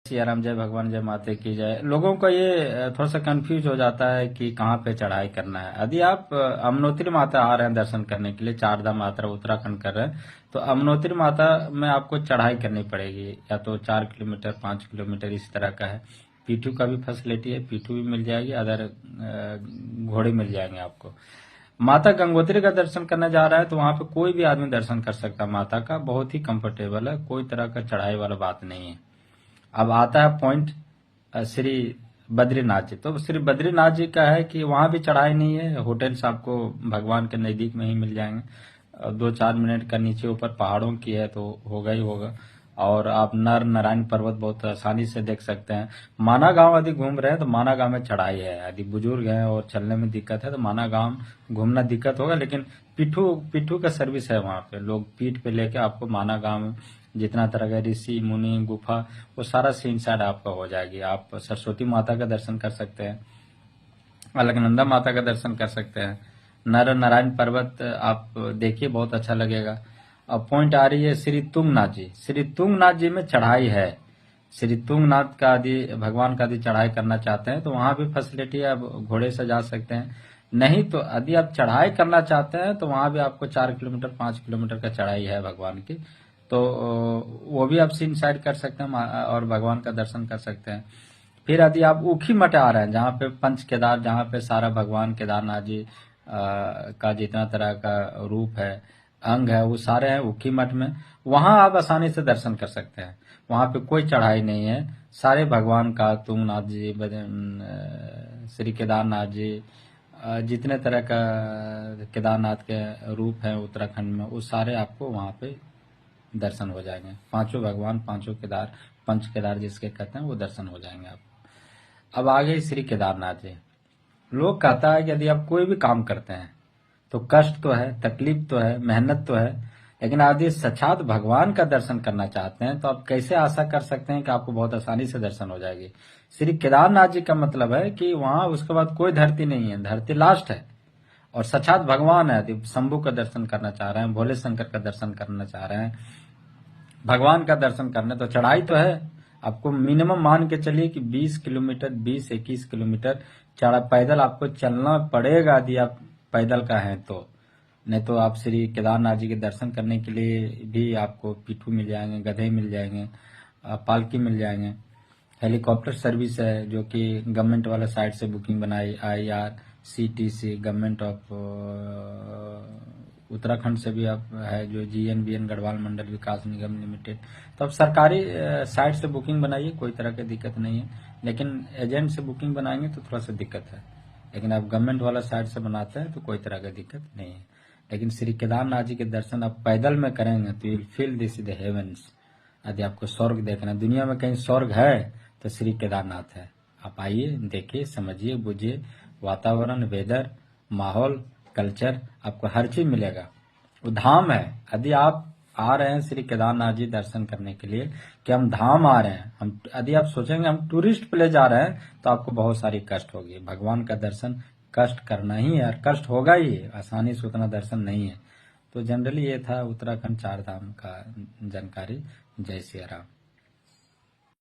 सिया राम, जय भगवान, जय माता की जय। लोगों का ये थोड़ा सा कंफ्यूज हो जाता है कि कहाँ पे चढ़ाई करना है। यदि आप अमनोत्री माता आ रहे हैं दर्शन करने के लिए, चार धाम यात्रा उत्तराखंड कर रहे हैं, तो अमनोत्री माता में आपको चढ़ाई करनी पड़ेगी, या तो 4 किलोमीटर 5 किलोमीटर इस तरह का है। पीठू का भी फैसिलिटी है, पीठू भी मिल जाएगी, अदर घोड़े मिल जाएंगे आपको। माता गंगोत्री का दर्शन करने जा रहा है तो वहां पे कोई भी आदमी दर्शन कर सकता है माता का, बहुत ही कंफर्टेबल है, कोई तरह का चढ़ाई वाला बात नहीं है। अब आता है पॉइंट श्री बद्रीनाथ जी। तो श्री बद्रीनाथ जी का है कि वहां भी चढ़ाई नहीं है, होटल्स आपको भगवान के नजदीक में ही मिल जाएंगे। 2-4 मिनट का नीचे ऊपर पहाड़ों की है तो होगा ही होगा। और आप नर नारायण पर्वत बहुत आसानी से देख सकते हैं। माना गांव यदि घूम रहे हैं तो माना गांव में चढ़ाई है, यदि बुजुर्ग हैं और चलने में दिक्कत है तो माना गांव घूमना दिक्कत होगा, लेकिन पिट्ठू पिट्ठू का सर्विस है वहां पे। लोग पीठ पे लेके आपको माना गांव में जितना तरह का ऋषि मुनि गुफा, वो सारा सीन साइड आपका हो जाएगी। आप सरस्वती माता का दर्शन कर सकते हैं, अलकनंदा माता का दर्शन कर सकते हैं। नर नारायण पर्वत आप देखिए, बहुत अच्छा लगेगा। अब पॉइंट आ रही है श्री तुंगनाथ जी। श्री तुंगनाथ जी में चढ़ाई है। श्री तुंगनाथ का यदि भगवान का यदि चढ़ाई करना चाहते हैं तो वहां भी फैसिलिटी है, आप घोड़े से जा सकते हैं। नहीं तो यदि आप चढ़ाई करना चाहते हैं तो वहां भी आपको 4 किलोमीटर 5 किलोमीटर का चढ़ाई है भगवान की, तो वो भी आप सीन साइड कर सकते हैं और भगवान का दर्शन कर सकते हैं। फिर यदि आप ऊखी मठ आ रहे हैं, जहाँ पे पंच केदार, जहाँ पे सारा भगवान केदारनाथ जी का जितना तरह का रूप है, अंग है, वो सारे हैं ऊखी मठ में। वहां आप आसानी से दर्शन कर सकते हैं, वहां पे कोई चढ़ाई नहीं है। सारे भगवान का, तुंगनाथ जी, श्री केदारनाथ जी, जितने तरह का केदारनाथ के रूप है उत्तराखंड में, वो सारे आपको वहां पे दर्शन हो जाएंगे। पांचों भगवान, पांचों केदार, पंच केदार जिसके कहते हैं, वो दर्शन हो जाएंगे आपको। अब आगे श्री केदारनाथ जी। लोग कहता है कि यदि आप कोई भी काम करते हैं तो कष्ट तो है, तकलीफ तो है, मेहनत तो है, लेकिन यदि साक्षात भगवान का दर्शन करना चाहते हैं तो आप कैसे आशा कर सकते हैं कि आपको बहुत आसानी से दर्शन हो जाएगी। श्री केदारनाथ जी का मतलब है कि वहां उसके बाद कोई धरती नहीं है, धरती लास्ट है, और साक्षात भगवान है। यदि शंभू का दर्शन करना चाह रहे हैं, भोले शंकर का दर्शन करना चाह रहे हैं, भगवान का दर्शन करने, तो चढ़ाई तो है। आपको मिनिमम मान के चलिए कि 20 किलोमीटर, 20-21 किलोमीटर चढ़ा पैदल आपको चलना पड़ेगा, यदि आप पैदल का है तो। नहीं तो आप श्री केदारनाथ जी के दर्शन करने के लिए भी आपको पिट्ठू मिल जाएंगे, गधे मिल जाएंगे, पालकी मिल जाएंगे। हेलीकॉप्टर सर्विस है जो कि गवर्नमेंट वाला साइड से बुकिंग बनाई, IRCTC, गवर्नमेंट ऑफ उत्तराखंड से भी आप है, जो GNBN गढ़वाल मंडल विकास निगम लिमिटेड। तो अब सरकारी साइट से बुकिंग बनाइए, कोई तरह की दिक्कत नहीं है। लेकिन एजेंट से बुकिंग बनाएंगे तो थोड़ा सा दिक्कत है, लेकिन आप गवर्नमेंट वाला साइट से बनाते हैं तो कोई तरह की दिक्कत नहीं है। लेकिन श्री केदारनाथ जी के दर्शन आप पैदल में करेंगे तो you feel this the heavens. यदि आपको स्वर्ग देखना है, दुनिया में कहीं स्वर्ग है तो श्री केदारनाथ है। आप आइए, देखिए, समझिए, बुझिए, वातावरण, वेदर, माहौल, कल्चर, आपको हर चीज मिलेगा। वो धाम है। यदि आप आ रहे हैं श्री केदारनाथ जी दर्शन करने के लिए कि हम धाम आ रहे हैं, हम यदि आप सोचेंगे हम टूरिस्ट प्लेस जा रहे हैं तो आपको बहुत सारी कष्ट होगी। भगवान का दर्शन कष्ट करना ही है, और कष्ट होगा ही, आसानी से उतना दर्शन नहीं है। तो जनरली ये था उत्तराखंड चार धाम का जानकारी। जय सिया राम।